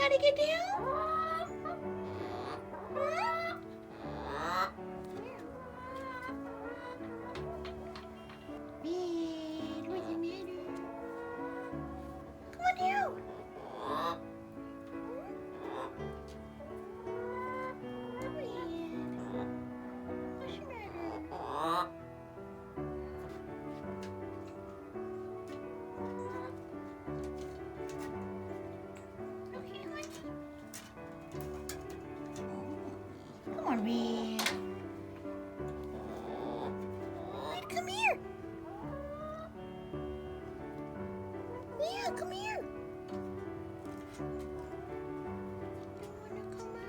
gotta get down? Man, what's the matter? Come on down. What's the matter? Okay, honey. Come on, Red. Red, come here. Yeah, come here. Don't wanna come out.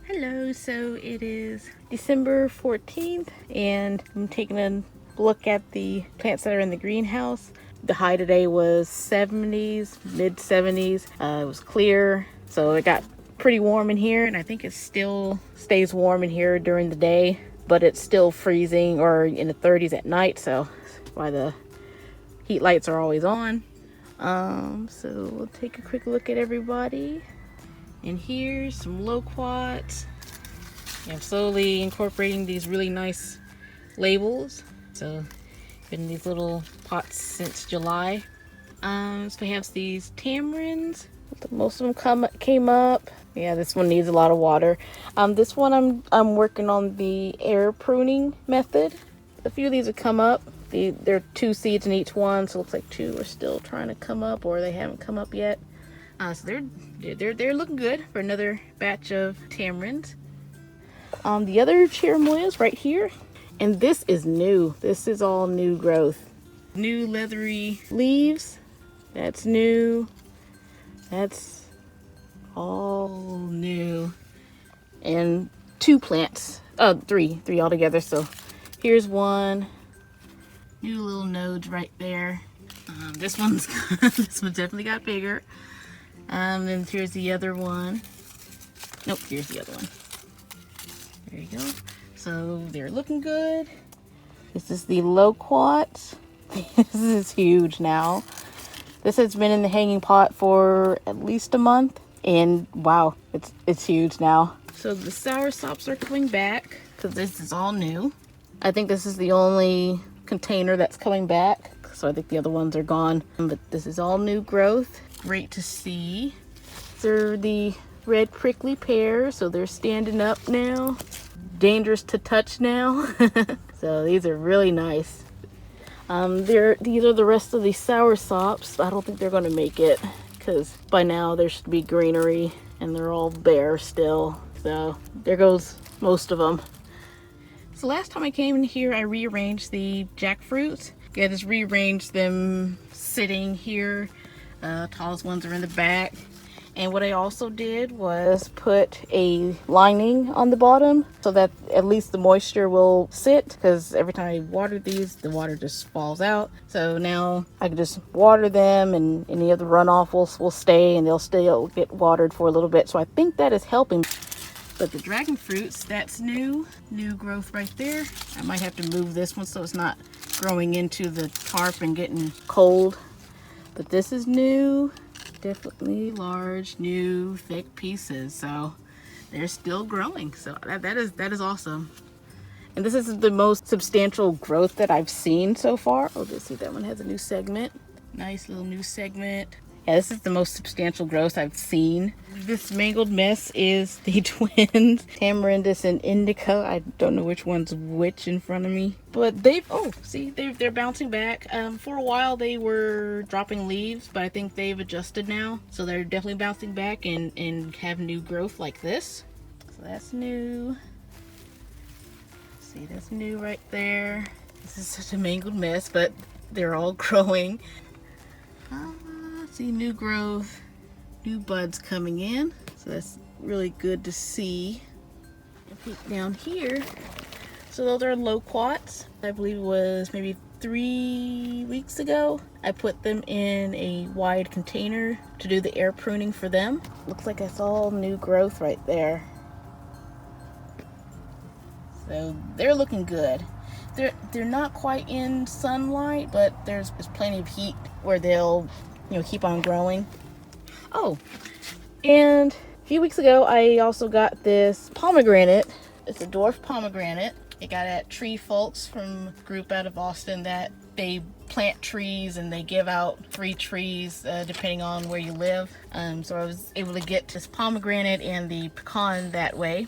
Hello, so it is December 14th and I'm taking a look at the plants that are in the greenhouse. The high today was 70s, mid 70s. It was clear, so it got pretty warm in here, and I think it still stays warm in here during the day, but it's still freezing or in the 30s at night, so that's why the heat lights are always on. So we'll take a quick look at everybody. And here's some loquats. I'm slowly incorporating these really nice labels. So been in these little pots since July. So we have these tamarins. Most of them came up. Yeah, this one needs a lot of water. This one I'm working on the air pruning method. A few of these have come up. There are 2 seeds in each one, so it looks like 2 are still trying to come up, or they haven't come up yet. So they're looking good for another batch of tamarins. The other cherimoyas right here, and this is new. This is all new growth. New leathery leaves. That's new. That's all new. And 2 plants. Three altogether. So here's one. New little nodes right there. This one's definitely got bigger. Then here's the other one. Nope, here's the other one. There you go. So they're looking good. This is the loquat. This is huge now. This has been in the hanging pot for at least a month, and wow, it's huge now. So the soursops are coming back because this is all new. I think this is the only container that's coming back, so I think the other ones are gone. But this is all new growth. Great to see. They're the red prickly pears, so they're standing up now. Dangerous to touch now. So these are really nice. These are the rest of the soursops. I don't think they're gonna make it because by now there should be greenery, and they're all bare still. So there goes most of them. So last time I came in here, I rearranged the jackfruits. I just rearranged them sitting here. Tallest ones are in the back. And what I also did was put a lining on the bottom so that at least the moisture will sit, because every time I water these, the water just falls out. So now I can just water them, and any of the runoff will stay, and they'll still get watered for a little bit. So I think that is helping. But the dragon fruits, that's new growth right there. I might have to move this one so it's not growing into the tarp and getting cold. But this is new. Definitely large, new, thick pieces. So they're still growing. So that is awesome. And this is the most substantial growth that I've seen so far. Oh, just see that one has a new segment. Nice little new segment. Yeah, this is the most substantial growth I've seen. This mangled mess is the twins, Tamarindus and Indica. I don't know which one's which in front of me. But they're bouncing back. For a while they were dropping leaves, but I think they've adjusted now. So they're definitely bouncing back and have new growth like this. So that's new. See, that's new right there. This is such a mangled mess, but they're all growing. See new growth, new buds coming in. So that's really good to see. Peek down here. So those are loquats. I believe it was maybe 3 weeks ago. I put them in a wide container to do the air pruning for them. Looks like that's all new growth right there. So they're looking good. They're not quite in sunlight, but there's plenty of heat where they'll keep on growing. Oh, and a few weeks ago I also got this pomegranate. It's a dwarf pomegranate. I got it at Tree Folks from a group out of Austin that they plant trees and they give out free trees depending on where you live. So I was able to get this pomegranate and the pecan that way.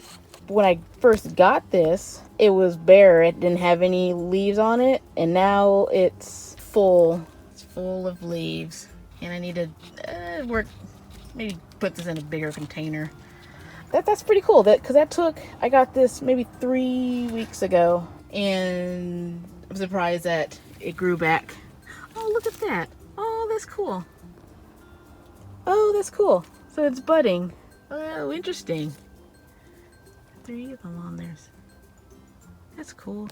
When I first got this, it was bare. It didn't have any leaves on it, and now it's full. It's full of leaves. And I need to maybe put this in a bigger container. That's pretty cool. I got this maybe 3 weeks ago, and I'm surprised that it grew back. Oh, look at that. Oh, that's cool. Oh, that's cool. So it's budding. Oh, interesting. 3 of them on there. That's cool.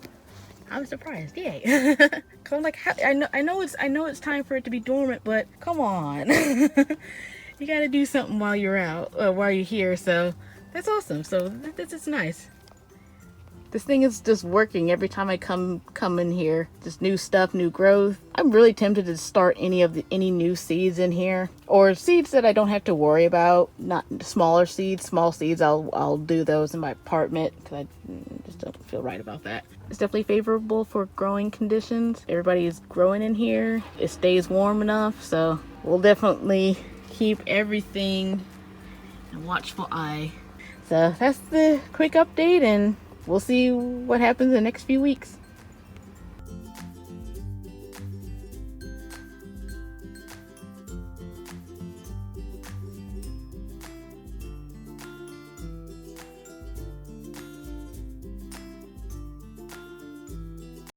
I was surprised. Yay. Cause I'm like, I know it's time for it to be dormant, but come on. You gotta do something while you're out, while you're here. So that's awesome. So this is nice. This thing is just working every time I come in here. Just new stuff, new growth. I'm really tempted to start any new seeds in here, or seeds that I don't have to worry about. Not smaller seeds. Small seeds, I'll do those in my apartment because I just don't feel right about that. It's definitely favorable for growing conditions. Everybody is growing in here. It stays warm enough, so we'll definitely keep everything in a watchful eye. So that's the quick update, and we'll see what happens in the next few weeks.